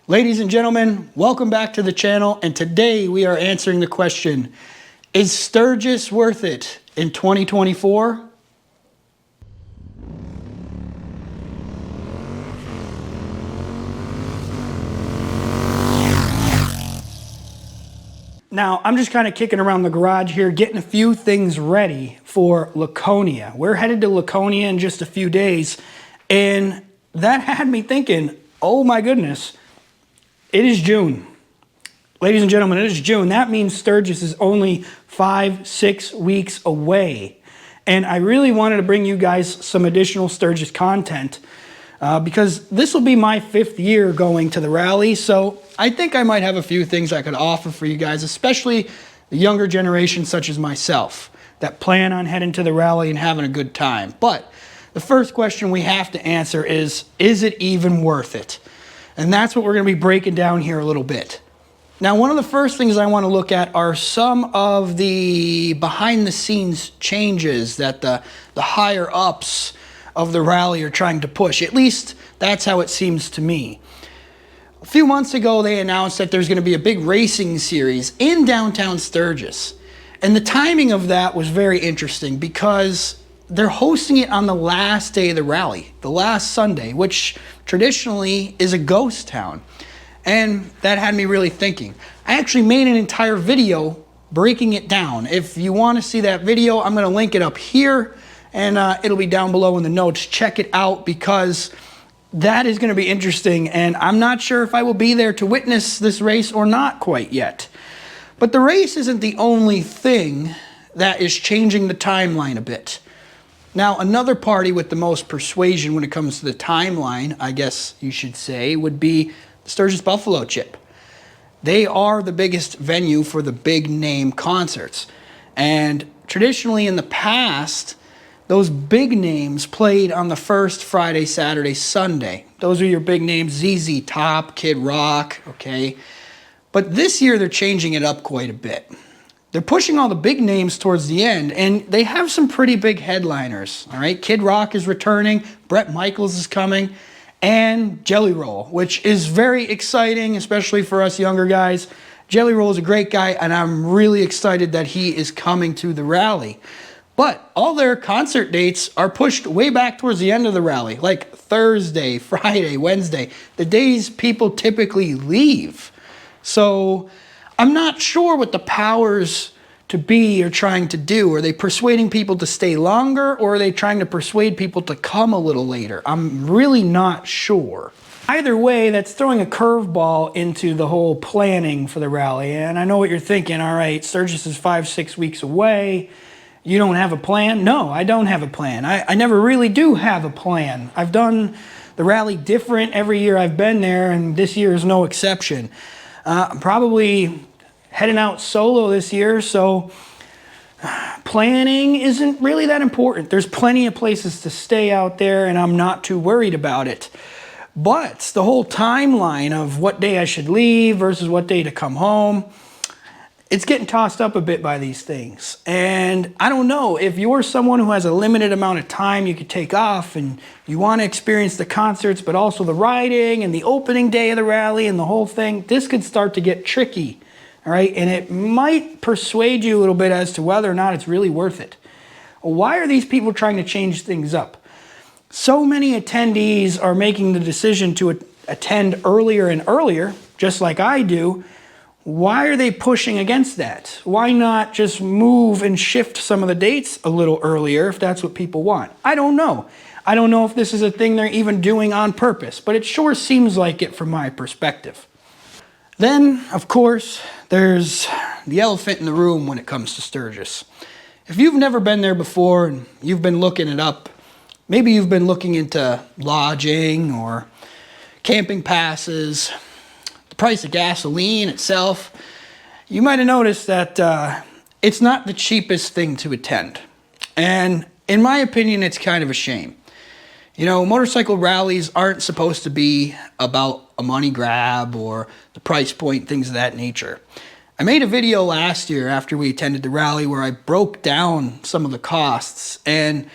Ladies and gentlemen, welcome back to the channel, and today we are answering the question, is Sturgis worth it in 2024? Now, I'm just kind of kicking around the garage here, getting a few things ready for Laconia. We're headed to Laconia in just a few days, and that had me thinking, oh my goodness, it is June. Ladies and gentlemen, it is June. That means Sturgis is only 5-6 weeks away. And I really wanted to bring you guys some additional Sturgis content because this will be my 5th year going to the rally. So I think I might have a few things I could offer for you guys, especially the younger generation such as myself that plan on heading to the rally and having a good time. But the first question we have to answer is it even worth it? And that's what we're going to be breaking down here a little bit. Now, one of the first things I want to look at are some of the behind-the-scenes changes that the higher ups of the rally are trying to push. At least that's how it seems to me. A few months ago, they announced that there's going to be a big racing series in downtown Sturgis. And the timing of that was very interesting because they're hosting it on the last day of the rally, the last Sunday, which traditionally is a ghost town. And that had me really thinking. I actually made an entire video breaking it down. If you want to see that video, I'm going to link it up here, and it'll be down below in the notes. Check it out because that is going to be interesting, and I'm not sure if I will be there to witness this race or not quite yet. But the race isn't the only thing that is changing the timeline a bit. Now, another party with the most persuasion when it comes to the timeline, I guess you should say, would be the Sturgis Buffalo Chip. They are the biggest venue for the big name concerts. And traditionally in the past, those big names played on the first Friday, Saturday, Sunday. Those are your big names, ZZ Top, Kid Rock, okay? But this year they're changing it up quite a bit. They're pushing all the big names towards the end, and they have some pretty big headliners, all right? Kid Rock is returning, Bret Michaels is coming, and Jelly Roll, which is very exciting, especially for us younger guys. Jelly Roll is a great guy, and I'm really excited that he is coming to the rally. But all their concert dates are pushed way back towards the end of the rally, like Thursday, Friday, Wednesday, the days people typically leave. So I'm not sure what the powers to be are trying to do. Are they persuading people to stay longer, or are they trying to persuade people to come a little later? I'm really not sure. Either way, that's throwing a curveball into the whole planning for the rally. And I know what you're thinking. All right, Sturgis is 5-6 weeks away. You don't have a plan? No, I don't have a plan. I never really do have a plan. I've done the rally different every year I've been there, and this year is no exception. I'm probably heading out solo this year, so planning isn't really that important. There's plenty of places to stay out there, and I'm not too worried about it. But the whole timeline of what day I should leave versus what day to come home, it's getting tossed up a bit by these things. And I don't know, if you're someone who has a limited amount of time you could take off and you want to experience the concerts, but also the riding and the opening day of the rally and the whole thing, this could start to get tricky. All right, and it might persuade you a little bit as to whether or not it's really worth it. Why are these people trying to change things up? So many attendees are making the decision to attend earlier and earlier, just like I do. Why are they pushing against that? Why not just move and shift some of the dates a little earlier if that's what people want? I don't know. I don't know if this is a thing they're even doing on purpose, but it sure seems like it from my perspective. Then, of course, there's the elephant in the room when it comes to Sturgis. If you've never been there before and you've been looking it up, maybe you've been looking into lodging or camping passes, the price of gasoline itself, you might have noticed that it's not the cheapest thing to attend. And in my opinion, it's kind of a shame. You know, motorcycle rallies aren't supposed to be about a money grab or the price point, things of that nature. I made a video last year after we attended the rally where I broke down some of the costs, and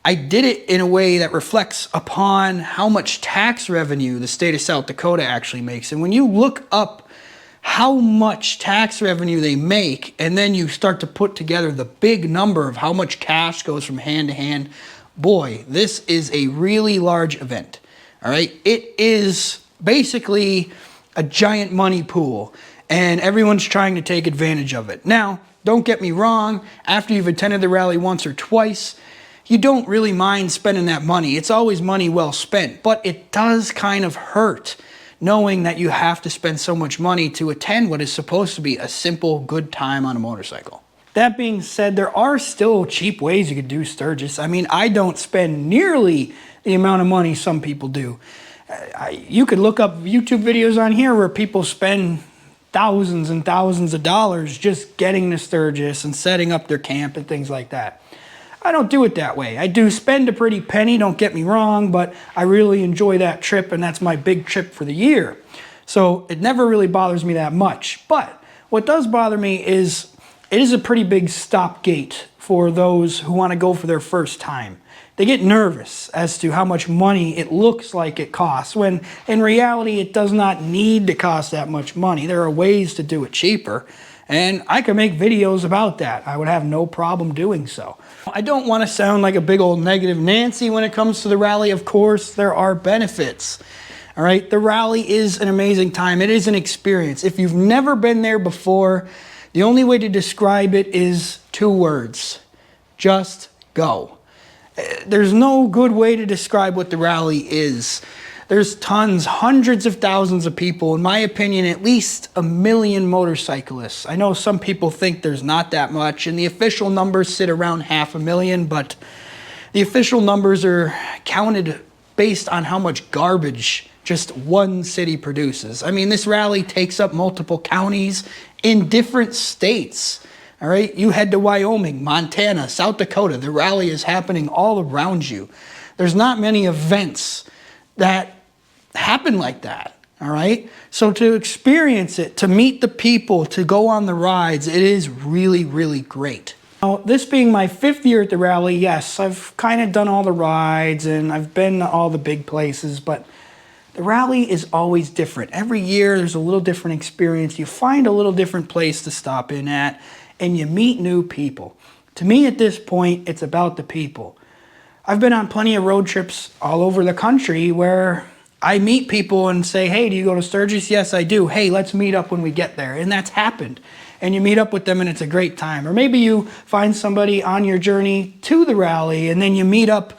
I did it in a way that reflects upon how much tax revenue the state of South Dakota actually makes. And when you look up how much tax revenue they make, and then you start to put together the big number of how much cash goes from hand to hand, boy, this is a really large event. All right, it is basically a giant money pool, and everyone's trying to take advantage of it. Now, don't get me wrong, after you've attended the rally once or twice, you don't really mind spending that money. It's always money well spent, but it does kind of hurt knowing that you have to spend so much money to attend what is supposed to be a simple, good time on a motorcycle. That being said, there are still cheap ways you could do Sturgis. I mean, I don't spend nearly the amount of money some people do. You could look up YouTube videos on here where people spend thousands and thousands of dollars just getting to Sturgis and setting up their camp and things like that. I don't do it that way. I do spend a pretty penny, don't get me wrong, but I really enjoy that trip, and that's my big trip for the year. So it never really bothers me that much. But what does bother me is it is a pretty big stopgate for those who want to go for their first time. They get nervous as to how much money it looks like it costs, when in reality it does not need to cost that much money. There are ways to do it cheaper, and I could make videos about that. I would have no problem doing so. I don't want to sound like a big old negative Nancy when it comes to the rally. Of course, there are benefits. All right, the rally is an amazing time. It is an experience. If you've never been there before, the only way to describe it is 2 words: just go. There's no good way to describe what the rally is. There's tons, hundreds of thousands of people. In my opinion, at least 1 million motorcyclists. I know some people think there's not that much, and the official numbers sit around 500,000, but the official numbers are counted based on how much garbage just one city produces. I mean, this rally takes up multiple counties in different states. All right, you head to Wyoming, Montana, South Dakota. The rally is happening all around you. There's not many events that happen like that, all right? So to experience it, to meet the people, to go on the rides, it is really, really great. Now, this being my 5th year at the rally, yes, I've kind of done all the rides and I've been to all the big places, but the rally is always different. Every year there's a little different experience. You find a little different place to stop in at, and you meet new people. To me, at this point, it's about the people. I've been on plenty of road trips all over the country where I meet people and say, hey, do you go to Sturgis? Yes, I do. Hey, let's meet up when we get there. And that's happened. And you meet up with them and it's a great time. Or maybe you find somebody on your journey to the rally and then you meet up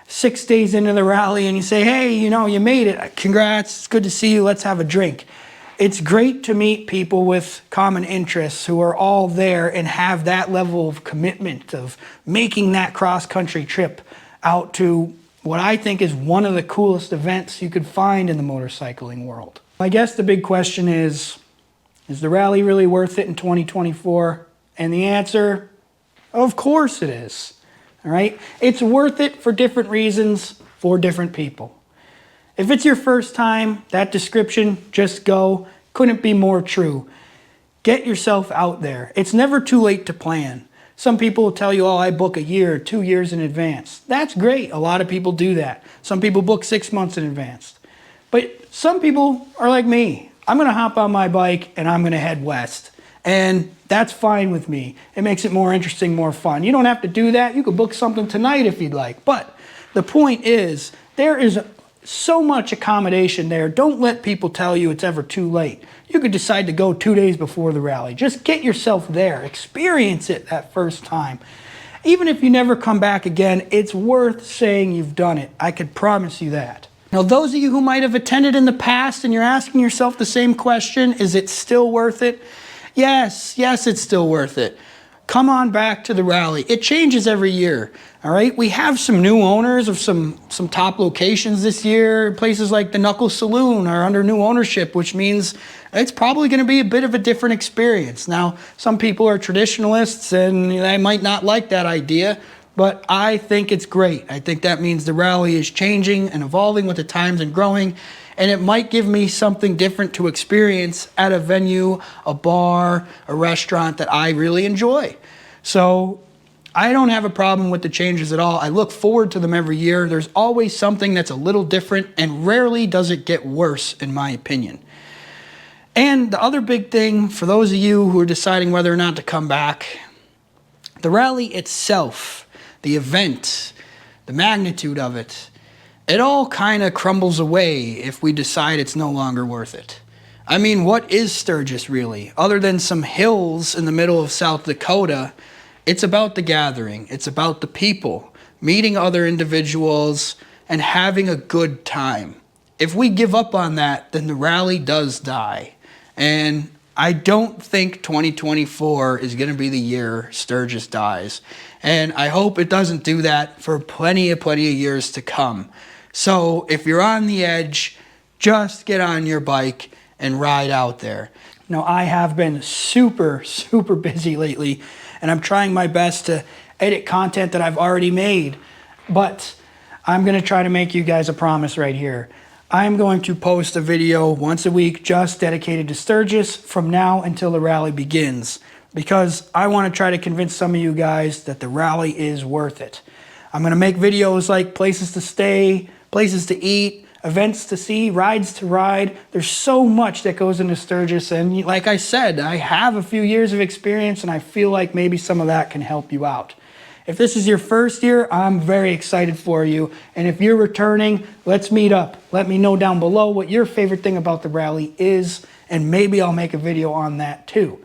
6 days into the rally and you say, hey, you know, you made it. Congrats. It's good to see you. Let's have a drink. It's great to meet people with common interests who are all there and have that level of commitment of making that cross-country trip out to what I think is one of the coolest events you could find in the motorcycling world. I guess the big question is the rally really worth it in 2024? And the answer, of course it is. All right? It's worth it for different reasons for different people. If it's your first time, that description, just go, couldn't be more true. Get yourself out there. It's never too late to plan. Some people will tell you, oh, I book 1 year or 2 years in advance. That's great. A lot of people do that. Some people book 6 months in advance. But some people are like me. I'm going to hop on my bike and I'm going to head west. And that's fine with me. It makes it more interesting, more fun. You don't have to do that. You could book something tonight if you'd like. But the point is, there is so much accommodation there. Don't let people tell you it's ever too late. You could decide to go 2 days before the rally. Just get yourself there. Experience it that first time. Even if you never come back again, it's worth saying you've done it. I could promise you that. Now, those of you who might have attended in the past and you're asking yourself the same question, is it still worth it? Yes, it's still worth it. Come on back to the rally. It changes every year, all right? We have some new owners of some top locations this year. Places like the Knuckle Saloon are under new ownership, which means it's probably going to be a bit of a different experience. Now, some people are traditionalists and they might not like that idea, but I think it's great. I think that means the rally is changing and evolving with the times and growing, and it might give me something different to experience at a venue, a bar, a restaurant that I really enjoy. So I don't have a problem with the changes at all. I look forward to them every year. There's always something that's a little different, and rarely does it get worse, in my opinion. And the other big thing, for those of you who are deciding whether or not to come back, the rally itself, the event, the magnitude of it, it all kind of crumbles away if we decide it's no longer worth it. I mean, what is Sturgis really? Other than some hills in the middle of South Dakota, it's about the gathering. It's about the people, meeting other individuals, and having a good time. If we give up on that, then the rally does die. And I don't think 2024 is going to be the year Sturgis dies. And I hope it doesn't do that for plenty of years to come. So if you're on the edge, just get on your bike and ride out there. Now, I have been super busy lately, and I'm trying my best to edit content that I've already made. But I'm going to try to make you guys a promise right here. I'm going to post a video once a week just dedicated to Sturgis from now until the rally begins, because I want to try to convince some of you guys that the rally is worth it. I'm going to make videos like places to stay, places to eat, events to see, rides to ride. There's so much that goes into Sturgis, and like I said, I have a few years of experience, and I feel like maybe some of that can help you out. If this is your first year, I'm very excited for you. And if you're returning, let's meet up. Let me know down below what your favorite thing about the rally is, and maybe I'll make a video on that too.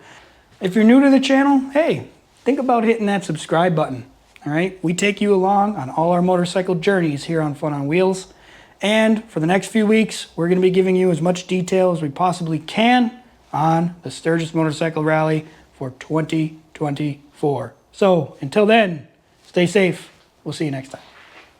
If you're new to the channel, hey, think about hitting that subscribe button. All right, we take you along on all our motorcycle journeys here on Fun on Wheels. And for the next few weeks, we're going to be giving you as much detail as we possibly can on the Sturgis Motorcycle Rally for 2024. So until then, stay safe. We'll see you next time.